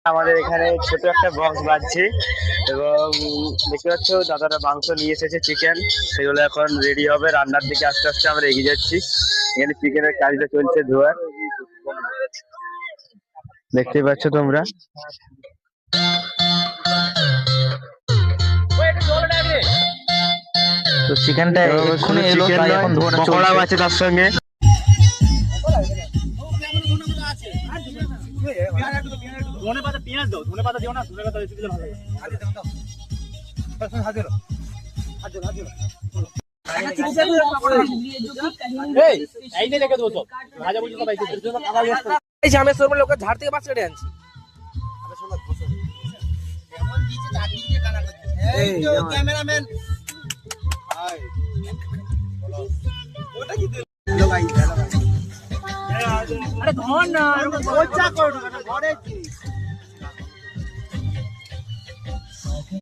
আমাদের এখানে ছোট একটা বক্স বাজছে এবং দেখতে পাচ্ছ দাদারা মাংস নিয়ে এসেছে চিকেন, সেগুলো এখন রেডি হবে। রান্নার দিকে আস্তে আস্তে আমরা এগিয়ে যাচ্ছি। এখানে চিকেনের কাজটা চলছে, ধোয়ার দেখতেই পাচ্ছ তোমরা। তো চিকেনটা এক্ষুনি এলো, তাই এখন ধোয়াটা পকোড়াও চলছে। আছে তার সঙ্গে। লোকের ঝাড় থেকে বাচ্চা কেটে আনছি। ক্যামেরাম্যান আরে ধর না,